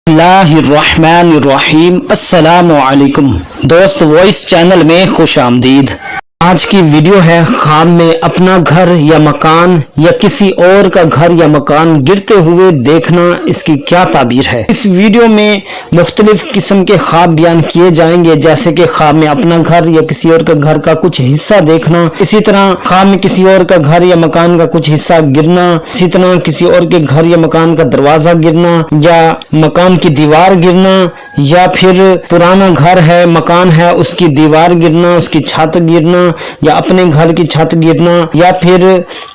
बिस्मिल्लाहिर्रहमानिर्रहीम। अस्सलामुअलैकुम दोस्त, वॉइस चैनल में खुश आमदीद। आज की वीडियो है ख्वाब में अपना घर या मकान या किसी और का घर या मकान गिरते हुए देखना, इसकी क्या ताबीर है। इस वीडियो में मुख्तलिफ किस्म के ख्वाब बयान किए जाएंगे, जैसे कि ख्वाब में अपना घर या किसी और का घर का कुछ हिस्सा देखना, इसी तरह ख्वाब में किसी और का घर या मकान का कुछ हिस्सा गिरना, इसी तरह किसी और के घर या मकान का दरवाजा गिरना या मकान की दीवार गिरना, या फिर पुराना घर है मकान है उसकी दीवार गिरना, उसकी छत गिरना, या अपने घर की छत गिरना, या फिर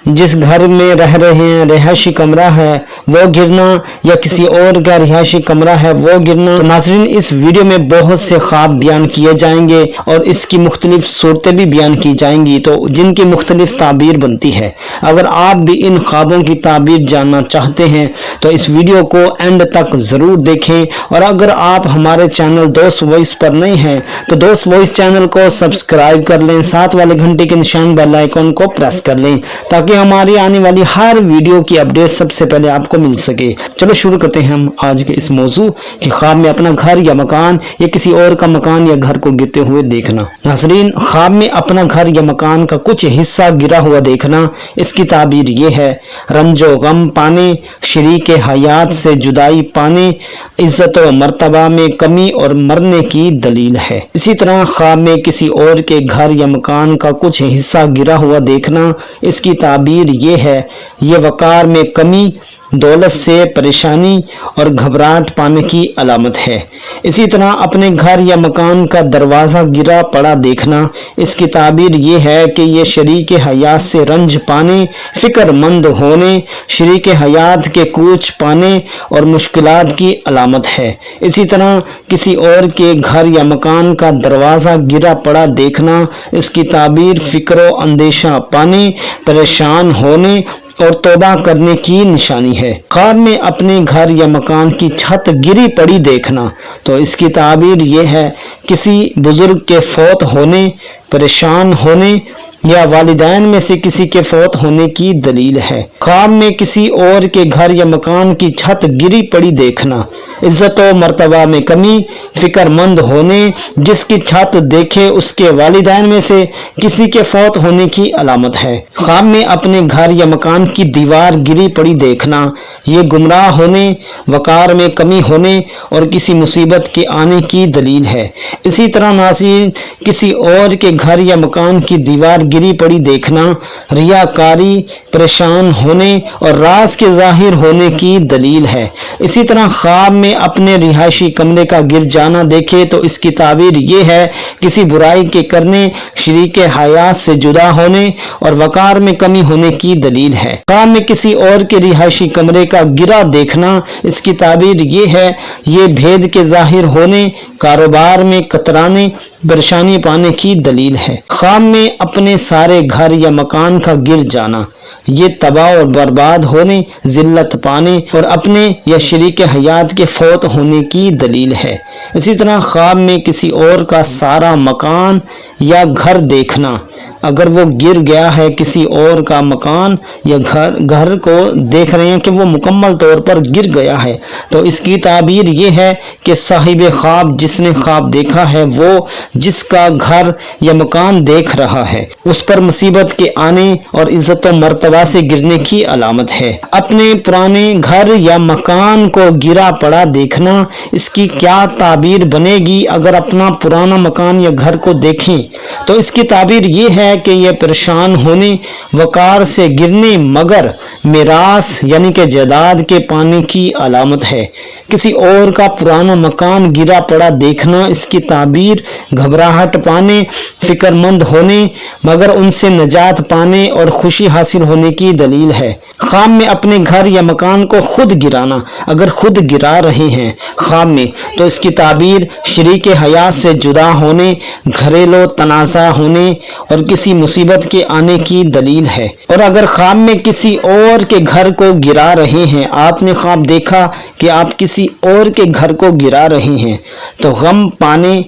जिस घर में रह रहे हैं रिहायशी कमरा है वो गिरना, या किसी और का रिहायशी कमरा है वो गिरना। तो नाज़रीन, इस वीडियो में बहुत से ख्वाब बयान किए जाएंगे और इसकी मुख्तलिफ सूरतें भी बयान की जाएंगी, तो जिनकी मुख्तलिफ ताबीर बनती है। अगर आप भी इन ख्वाबों की ताबीर जानना चाहते हैं तो इस वीडियो को एंड तक जरूर देखें, और अगर आप हमारे चैनल दोस्त वॉइस पर नए हैं तो दोस्त वॉइस चैनल को सब्सक्राइब कर लें, साथ वाले घंटे के निशान बेल आइकन को प्रेस कर लें ताकि हमारी आने वाली हर वीडियो की अपडेट सबसे पहले आपको मिल सके। चलो शुरू करते हैं हम आज के इस मौजू कि ख्वाब में अपना घर या मकान या किसी और का मकान या घर को गिरते हुए देखना। नाज़रीन, ख्वाब में अपना घर या मकान का कुछ हिस्सा गिरा हुआ देखना, इसकी ताबीर ये है रंजो गम पाने, शरीक हयात से जुदाई पाने, इज्जत व मर्तबा में कमी और मरने की दलील है। इसी तरह ख्वाब में किसी और के घर या मकान का कुछ हिस्सा गिरा हुआ देखना, इसकी ताबीर ये है ये वकार में कमी, दौलत से परेशानी और घबराहट पाने की अलामत है। इसी तरह अपने घर या मकान का दरवाज़ा गिरा पड़ा देखना, इसकी ताबीर ये है कि ये शरीक हयात से रंज पाने, फ़िक्रमंद होने, शरीक हयात के कूच पाने और मुश्किलात की अलामत है। इसी तरह किसी और के घर या मकान का दरवाज़ा गिरा पड़ा देखना, इसकी ताबीर फ़िक्र व अंदेशा पाने, परेशान होने और तौबा करने की निशानी है। ख्वाब में अपने घर या मकान की छत गिरी पड़ी देखना, तो इसकी ताबीर ये है किसी बुजुर्ग के फौत होने, परेशान होने या वालिदैन में से किसी के फौत होने की दलील है। ख्वाब में किसी और के घर या मकान की छत गिरी पड़ी देखना, इज्जत व मर्तबा में कमी, फिक्रमंद होने, जिसकी छत देखे उसके वालिदैन में से किसी के फौत होने की अलामत है। ख्वाब में अपने घर या मकान की दीवार गिरी पड़ी देखना, ये गुमराह होने, वकार में कमी होने और किसी मुसीबत के आने की दलील है। इसी तरह नाज़रीन, किसी और के घर या मकान की दीवार गिरी पड़ी देखना रियाकारी, परेशान होने और राज के जाहिर होने की दलील है। इसी तरह ख्वाब में अपने रिहायशी कमरे का गिर जाना देखे तो इसकी ताबीर ये है किसी बुराई के करने, शरीक हयात से जुदा होने और वकार में कमी होने की दलील है। ख्वाब में किसी और के रिहायशी कमरे का गिरा देखना, इसकी ताबीर ये है ये भेद के जाहिर होने, कारोबार में कतराने, परेशानी पाने की दलील है। ख्वाब में अपने सारे घर या मकान का गिर जाना, ये तबाह और बर्बाद होने, जिल्लत पाने और अपने या शरीक हयात के फौत होने की दलील है। इसी तरह ख्वाब में किसी और का सारा मकान या घर देखना, अगर वो गिर गया है किसी और का मकान या घर को देख रहे हैं कि वो मुकम्मल तौर पर गिर गया है, तो इसकी ताबीर ये है कि साहिब ख्वाब जिसने ख्वाब देखा है वो जिसका घर या मकान देख रहा है उस पर मुसीबत के आने और इज्जत व मर्तबा से गिरने की अलामत है। अपने पुराने घर या मकान को गिरा पड़ा देखना, इसकी क्या ताबीर बनेगी। अगर अपना पुराना मकान या घर को देखें तो इसकी ताबीर ये है कि यह परेशान होने, वकार से गिरने मगर मिरास यानी कि जायदाद के पाने की अलामत है। किसी और का पुराना मकान गिरा पड़ा देखना, इसकी ताबीर घबराहट पाने, फिक्रमंद होने मगर उनसे नजात पाने और खुशी हासिल होने की दलील है। ख्वाब में अपने घर या मकान को खुद गिराना, अगर खुद गिरा रहे हैं ख्वाब में तो इसकी ताबीर शरीक हयात से जुदा होने, घरेलू तनाज़ा होने और किसी मुसीबत के आने की दलील है। और अगर ख्वाब में किसी और के घर को गिरा रहे हैं, आपने ख्वाब देखा कि आप किसी और के घर को गिरा रहे हैं, तो गम पाने,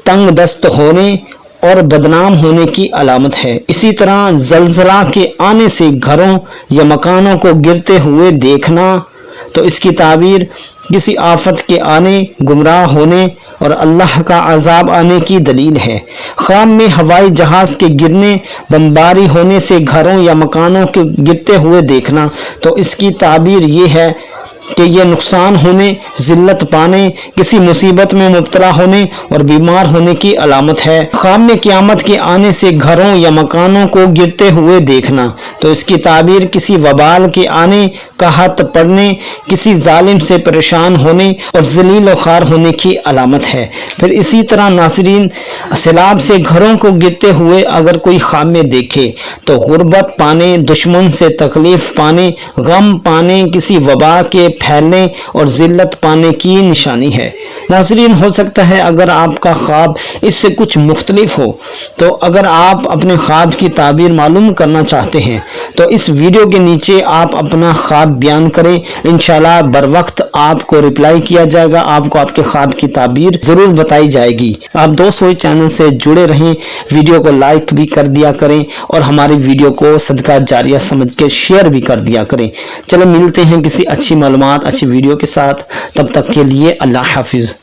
तंग दस्त होने और बदनाम होने की अलामत है। इसी तरह जलजला के आने से घरों या मकानों को गिरते हुए देखना, तो इसकी ताबीर کسی آفت کے آنے، گمراہ ہونے اور اللہ کا عذاب آنے کی دلیل ہے۔ خواب میں ہوائی جہاز کے گرنے، بمباری ہونے سے گھروں یا مکانوں کے گرتے ہوئے دیکھنا تو اس کی تعبیر یہ ہے کہ یہ نقصان ہونے، ذلت پانے، کسی مصیبت میں مبتلا ہونے اور بیمار ہونے کی علامت ہے۔ خواب میں قیامت کے آنے سے گھروں یا مکانوں کو گرتے ہوئے دیکھنا تو اس کی تعبیر کسی وبال کے آنے، قحط پڑنے، کسی ظالم سے پریشان ہونے اور ذلیل و خوار ہونے کی علامت ہے۔ پھر اسی طرح ناظرین، سیلاب سے گھروں کو گرتے ہوئے اگر کوئی خواب میں دیکھے تو غربت پانے، دشمن سے تکلیف پانے، غم پانے، کسی وبا کے پھیلنے اور ذلت پانے کی نشانی ہے۔ ناظرین، ہو سکتا ہے اگر آپ کا خواب اس سے کچھ مختلف ہو، تو اگر آپ اپنے خواب کی تعبیر معلوم کرنا چاہتے ہیں تو اس ویڈیو کے نیچے آپ اپنا خواب بیان کریں، انشاءاللہ بر وقت آپ کو رپلائی کیا جائے گا، آپ کو آپ کے خواب کی تعبیر ضرور بتائی جائے گی۔ آپ دوست وائس چینل سے جڑے رہیں، ویڈیو کو لائک بھی کر دیا کریں اور ہماری ویڈیو کو صدقہ جاریہ سمجھ کے شیئر بھی کر دیا کریں۔ چلو ملتے ہیں کسی اچھی معلومات، اچھی ویڈیو کے ساتھ، تب تک کے لیے اللہ حافظ۔